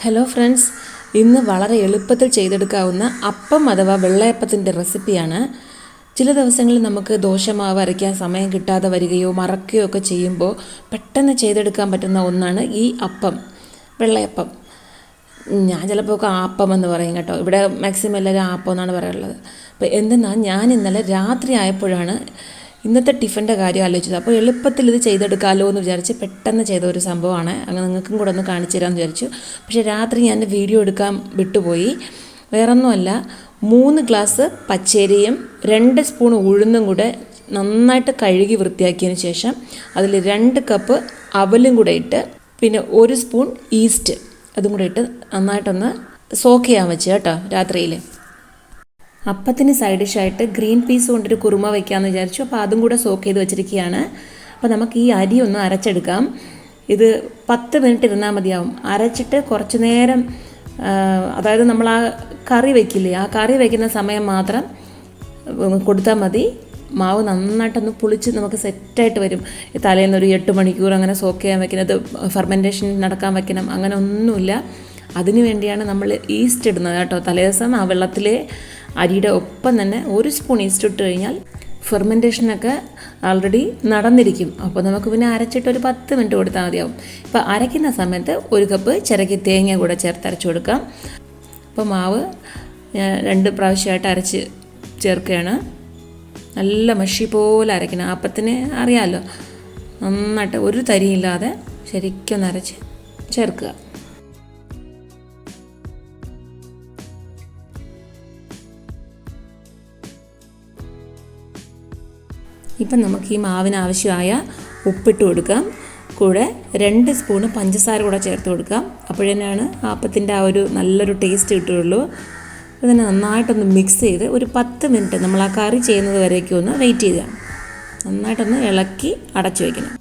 Hello friends, ഇന്ന് വളരെ എളുപ്പത്തിൽ ചെയ്തെടുക്കാവുന്ന അപ്പം അഥവാ വെള്ളയപ്പത്തിൻ്റെ റെസിപ്പിയാണ്. ചില ദിവസങ്ങളിൽ നമുക്ക് ദോശമാവ് അരയ്ക്കാൻ സമയം കിട്ടാതെ വരികയോ മറക്കുകയോ ഒക്കെ ചെയ്യുമ്പോൾ പെട്ടെന്ന് ചെയ്തെടുക്കാൻ പറ്റുന്ന ഒന്നാണ് ഈ അപ്പം, വെള്ളയപ്പം. ഞാൻ ചിലപ്പോൾ ഒക്കെ ആപ്പം എന്ന് പറയും കേട്ടോ. ഇവിടെ മാക്സിമം എല്ലാവരും ആപ്പം എന്നാണ് പറയാറുള്ളത്. അപ്പോൾ എന്തെന്നാൽ ഞാൻ ഇന്നലെ രാത്രി ആയപ്പോഴാണ് ഇന്നത്തെ ടിഫിൻ്റെ കാര്യം ആലോചിച്ചത്. അപ്പോൾ എളുപ്പത്തിൽ ഇത് ചെയ്തെടുക്കാമല്ലോ എന്ന് വിചാരിച്ച് പെട്ടെന്ന് ചെയ്ത ഒരു സംഭവമാണ്. അങ്ങനെ നിങ്ങൾക്കും കൂടെ ഒന്ന് കാണിച്ചു തരാമെന്ന് വിചാരിച്ചു. പക്ഷേ രാത്രി ഞാൻ വീഡിയോ എടുക്കാൻ വിട്ടുപോയി. വേറൊന്നുമല്ല, 3 ഗ്ലാസ് പച്ചരിയും 2 സ്പൂൺ ഉഴുന്നും കൂടെ നന്നായിട്ട് കഴുകി വൃത്തിയാക്കിയതിന് ശേഷം അതിൽ 2 കപ്പ് അവലും കൂടെ ഇട്ട്, പിന്നെ 1 സ്പൂൺ ഈസ്റ്റ് അതും കൂടെ ഇട്ട് നന്നായിട്ടൊന്ന് സോക്ക് ചെയ്യാൻ വെച്ച് കേട്ടോ രാത്രിയിൽ. അപ്പത്തിന് സൈഡ് ഡിഷായിട്ട് ഗ്രീൻ പീസ് കൊണ്ടൊരു കുറുമ വയ്ക്കാമെന്ന് വിചാരിച്ചു. അപ്പോൾ അതും കൂടെ സോക്ക് ചെയ്ത് വെച്ചിരിക്കുകയാണ്. അപ്പോൾ നമുക്ക് ഈ അരി ഒന്ന് അരച്ചെടുക്കാം. ഇത് 10 മിനിറ്റ് ഇരുന്നാൽ മതിയാവും. അരച്ചിട്ട് കുറച്ച് നേരം, അതായത് നമ്മൾ ആ കറി വയ്ക്കില്ലേ, ആ കറി വയ്ക്കുന്ന സമയം മാത്രം കൊടുത്താൽ മതി. മാവ് നന്നായിട്ടൊന്ന് പുളിച്ച് നമുക്ക് സെറ്റായിട്ട് വരും. തലേന്ന് ഒരു 8 മണിക്കൂർ അങ്ങനെ സോക്ക് ചെയ്യാൻ വെക്കുന്നത്, ഫെർമെൻറ്റേഷൻ നടക്കാൻ വെക്കണം, അങ്ങനെ ഒന്നുമില്ല. അതിനു വേണ്ടിയാണ് നമ്മൾ ഈസ്റ്റ് ഇടുന്നത് കേട്ടോ. തലേദിവസം ആ വെള്ളത്തിലെ അരിയുടെ ഒപ്പം തന്നെ 1 സ്പൂൺ ഈസ്റ്റ് ഇട്ട് കഴിഞ്ഞാൽ ഫെർമെൻറ്റേഷനൊക്കെ ആൾറെഡി നടന്നിരിക്കും. അപ്പോൾ നമുക്ക് പിന്നെ അരച്ചിട്ട് ഒരു 10 മിനിറ്റ് കൊടുത്താൽ മതിയാവും. ഇപ്പോൾ അരയ്ക്കുന്ന സമയത്ത് 1 കപ്പ് ചിരകി തേങ്ങ കൂടെ ചേർത്ത് അരച്ച് കൊടുക്കാം. അപ്പോൾ മാവ് ഞാൻ 2 പ്രാവശ്യമായിട്ട് അരച്ച് ചേർക്കുകയാണ്. നല്ല മഷി പോലെ അരയ്ക്കണം. അപ്പത്തിന് അറിയാമല്ലോ, നന്നായിട്ട് ഒരു തരിയില്ലാതെ ശരിക്കൊന്ന് അരച്ച് ചേർക്കുക. ഇപ്പം നമുക്ക് ഈ മാവിന് ആവശ്യമായ ഉപ്പിട്ട് കൊടുക്കാം. കൂടെ 2 സ്പൂണ് പഞ്ചസാര കൂടെ ചേർത്ത് കൊടുക്കാം. അപ്പോഴേനാണ് ആപ്പത്തിൻ്റെ ആ ഒരു നല്ലൊരു ടേസ്റ്റ് കിട്ടുകയുള്ളൂ. ഇതിനെ നന്നായിട്ടൊന്ന് മിക്സ് ചെയ്ത് ഒരു 10 മിനിറ്റ് നമ്മൾ ആ കറി ചെയ്യുന്നത് വരേക്കും ഒന്ന് വെയിറ്റ് ചെയ്യുക. നന്നായിട്ടൊന്ന് ഇളക്കി അടച്ചു വയ്ക്കണം.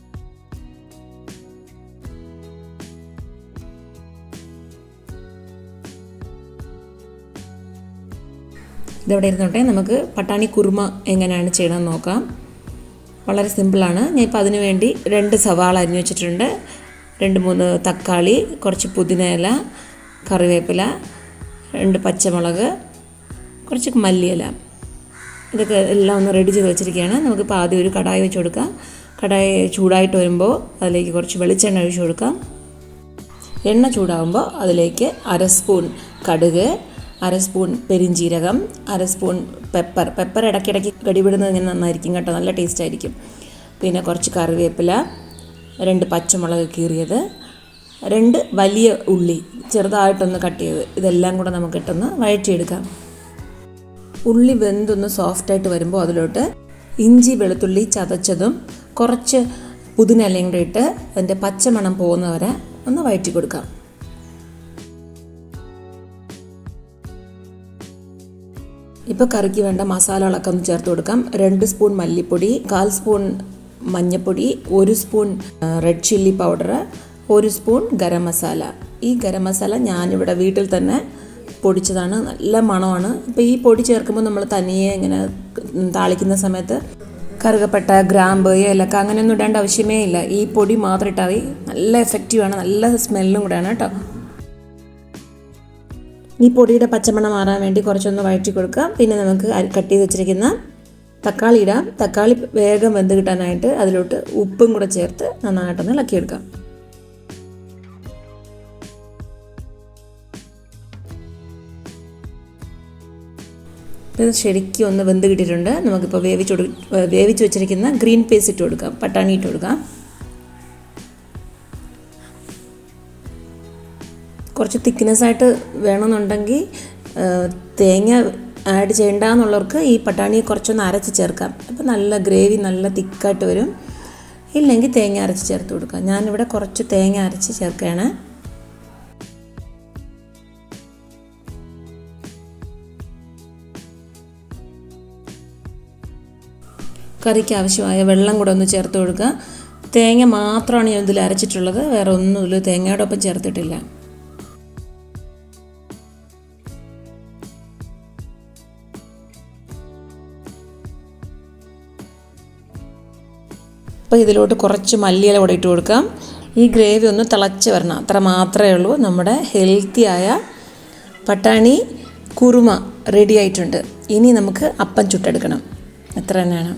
ഇതവിടെ ഇരുന്നോട്ടെ. നമുക്ക് പട്ടാണി കുറുമ എങ്ങനെയാണ് ചെയ്യണമെന്ന് നോക്കാം. വളരെ സിമ്പിളാണ്. ഞാൻ ഇപ്പോൾ അതിനു വേണ്ടി 2 സവാള അരിഞ്ഞു വെച്ചിട്ടുണ്ട്, 2-3 തക്കാളി, കുറച്ച് പുതിന ഇല, കറിവേപ്പില, 2 പച്ചമുളക്, കുറച്ച് മല്ലിയില, ഇതൊക്കെ എല്ലാം ഒന്ന് റെഡി ചെയ്ത് വെച്ചിരിക്കുകയാണ്. നമുക്കിപ്പോൾ ആദ്യം ഒരു കടായി വെച്ച് കൊടുക്കാം. കടായി ചൂടായിട്ട് വരുമ്പോൾ അതിലേക്ക് കുറച്ച് വെളിച്ചെണ്ണ ഒഴിച്ച് കൊടുക്കാം. എണ്ണ ചൂടാകുമ്പോൾ അതിലേക്ക് 1/2 സ്പൂൺ കടുക്, 1/2 സ്പൂൺ പെരിഞ്ജീരകം, 1/2 സ്പൂൺ പെപ്പർ ഇടയ്ക്കിടയ്ക്ക് കടിപിടുന്നത് ഇങ്ങനെ നന്നായിരിക്കും കേട്ടോ, നല്ല ടേസ്റ്റ് ആയിരിക്കും. പിന്നെ കുറച്ച് കറിവേപ്പില, 2 പച്ചമുളക് കീറിയത്, 2 വലിയ ഉള്ളി ചെറുതായിട്ടൊന്ന് കട്ട് ചെയ്ത്, ഇതെല്ലാം കൂടെ നമുക്കിട്ടൊന്ന് വഴറ്റിയെടുക്കാം. ഉള്ളി വെന്തൊന്ന് സോഫ്റ്റായിട്ട് വരുമ്പോൾ അതിലോട്ട് ഇഞ്ചി വെളുത്തുള്ളി ചതച്ചതും കുറച്ച് പുതിന ഇലയും കൂടെ ഇട്ട് അതിൻ്റെ പച്ചമണം പോകുന്നവരെ ഒന്ന് വഴറ്റി കൊടുക്കാം. ഇപ്പോൾ കറിക്ക് വേണ്ട മസാലകളൊക്കെ ഒന്ന് ചേർത്ത് കൊടുക്കാം. 2 സ്പൂൺ മല്ലിപ്പൊടി, 1/4 സ്പൂൺ മഞ്ഞൾപ്പൊടി, 1 spoon red chilli powder, 1 spoon garam masala. ഈ ഗരം മസാല ഞാനിവിടെ വീട്ടിൽ തന്നെ പൊടിച്ചതാണ്, നല്ല മണമാണ്. ഇപ്പോൾ ഈ പൊടി ചേർക്കുമ്പോൾ നമ്മൾ തനിയെ ഇങ്ങനെ താളിക്കുന്ന സമയത്ത് കറുകപ്പട്ട, ഗ്രാമ്പ്, ഏലക്ക അങ്ങനെയൊന്നും ഇടേണ്ട ആവശ്യമേ ഇല്ല. ഈ പൊടി മാത്രം ഇട്ടാൽ മതി. നല്ല എഫക്റ്റീവാണ്, നല്ല സ്മെല്ലും കൂടെയാണ് കേട്ടോ. ഈ പൊടിയുടെ പച്ചമണം മാറാൻ വേണ്ടി കുറച്ചൊന്ന് വഴറ്റി കൊടുക്കാം. പിന്നെ നമുക്ക് കട്ട് ചെയ്ത് വെച്ചിരിക്കുന്ന തക്കാളി ഇടാം. തക്കാളി വേഗം വെന്ത് കിട്ടാനായിട്ട് അതിലോട്ട് ഉപ്പും കൂടെ ചേർത്ത് നന്നായിട്ടൊന്ന് ഇളക്കിയെടുക്കാം. ഇത് ശരിക്കും ഒന്ന് വെന്ത് കിട്ടിയിട്ടുണ്ട്. നമുക്കിപ്പോൾ വേവിച്ച് വെച്ചിരിക്കുന്ന ഗ്രീൻ പീസ് ഇട്ട് കൊടുക്കാം, പട്ടാണി ഇട്ട് കൊടുക്കാം. കുറച്ച് തിക്നെസ്സായിട്ട് വേണമെന്നുണ്ടെങ്കിൽ തേങ്ങ ആഡ് ചെയ്യേണ്ടെന്നുള്ളവർക്ക് ഈ പട്ടാണി കുറച്ചൊന്ന് അരച്ച് ചേർക്കാം. അപ്പോൾ നല്ല ഗ്രേവി നല്ല തിക്കായിട്ട് വരും. ഇല്ലെങ്കിൽ തേങ്ങ അരച്ച് ചേർത്ത് കൊടുക്കാം. ഞാനിവിടെ കുറച്ച് തേങ്ങ അരച്ച് ചേർക്കുകയാണ്. കറിക്ക് ആവശ്യമായ വെള്ളം കൂടെ ഒന്ന് ചേർത്ത് കൊടുക്കുക. തേങ്ങ മാത്രമാണ് ഞാൻ ഇതിൽ അരച്ചിട്ടുള്ളത്, വേറെ ഒന്നുമില്ല, തേങ്ങയുടെ ഒപ്പം ചേർത്തിട്ടില്ല. അപ്പോൾ ഇതിലോട്ട് കുറച്ച് മല്ലിയില കൂടെ ഇട്ട് കൊടുക്കാം. ഈ ഗ്രേവി ഒന്ന് തിളച്ച് വരണം, അത്ര മാത്രമേ ഉള്ളൂ. നമ്മുടെ ഹെൽത്തിയായ പട്ടാണി കുറുമ റെഡി ആയിട്ടുണ്ട്. ഇനി നമുക്ക് അപ്പം ചുട്ടെടുക്കണം, അത്ര തന്നെയാണ്.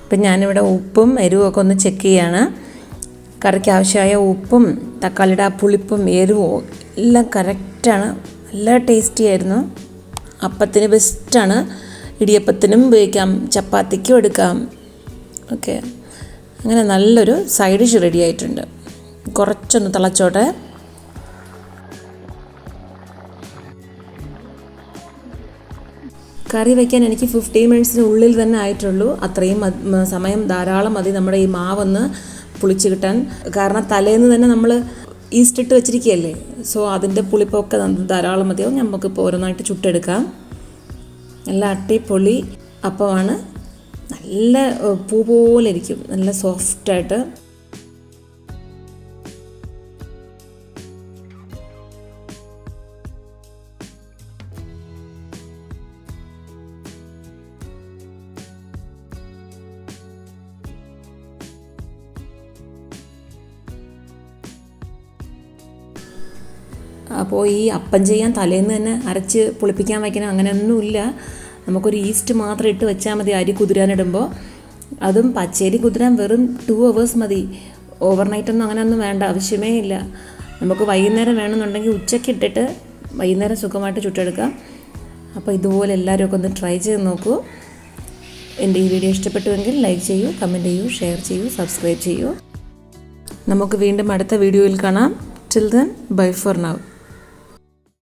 ഇപ്പം ഞാനിവിടെ ഉപ്പും എരിവും ഒക്കെ ഒന്ന് ചെക്ക് ചെയ്യാണ്. കറിക്ക് ആവശ്യമായ ഉപ്പും തക്കാളിയുടെ ആ പുളിപ്പും എരിവും എല്ലാം കറക്റ്റാണ്. നല്ല ടേസ്റ്റി ആയിരുന്നു. അപ്പത്തിന് ബെസ്റ്റാണ്. ഇടിയപ്പത്തിനും ഉപയോഗിക്കാം, ചപ്പാത്തിക്കും എടുക്കാം. ഓക്കെ, അങ്ങനെ നല്ലൊരു സൈഡ് ഡിഷ് റെഡി ആയിട്ടുണ്ട്. കുറച്ചൊന്ന് തിളച്ചോട്ടെ. കറി വയ്ക്കാൻ എനിക്ക് 15 മിനിറ്റ്സിനുള്ളിൽ തന്നെ ആയിട്ടുള്ളൂ. അത്രയും സമയം ധാരാളം മതി നമ്മുടെ ഈ മാവൊന്ന് പുളിച്ച് കിട്ടാൻ. കാരണം തലേന്ന് തന്നെ നമ്മൾ ഈസ്റ്റ് ഇട്ട് വെച്ചിരിക്കുകയല്ലേ, സോ അതിൻ്റെ പുളിപ്പൊക്കെ ധാരാളം മതിയാവും. നമുക്കിപ്പോൾ ഓരോന്നായിട്ട് ചുട്ടെടുക്കാം. നല്ല അടിപൊളി അപ്പമാണ്. നല്ല പൂ പോലെ ഇരിക്കും, നല്ല സോഫ്റ്റായിട്ട്. അപ്പോൾ ഈ അപ്പം ചെയ്യാൻ തലേന്ന് തന്നെ അരച്ച് പുളിപ്പിക്കാൻ വയ്ക്കണം അങ്ങനെയൊന്നുമില്ല. നമുക്കൊരു ഈസ്റ്റ് മാത്രം ഇട്ട് വെച്ചാൽ മതി അരി കുതിരാനിടുമ്പോൾ. അതും പച്ചരി കുതിരാൻ വെറും 2 hours മതി. ഓവർനൈറ്റൊന്നും അങ്ങനെയൊന്നും വേണ്ട, ആവശ്യമേ ഇല്ല. നമുക്ക് വൈകുന്നേരം വേണമെന്നുണ്ടെങ്കിൽ ഉച്ചയ്ക്ക് ഇട്ടിട്ട് വൈകുന്നേരം സുഖമായിട്ട് ചുട്ടെടുക്കാം. അപ്പോൾ ഇതുപോലെ എല്ലാവരും ഒക്കെ ഒന്ന് ട്രൈ ചെയ്ത് നോക്കൂ. എൻ്റെ ഈ വീഡിയോ ഇഷ്ടപ്പെട്ടുവെങ്കിൽ ലൈക്ക് ചെയ്യൂ, കമൻറ്റ് ചെയ്യൂ, ഷെയർ ചെയ്യൂ, സബ്സ്ക്രൈബ് ചെയ്യൂ. നമുക്ക് വീണ്ടും അടുത്ത വീഡിയോയിൽ കാണാം. Till then, bye for now.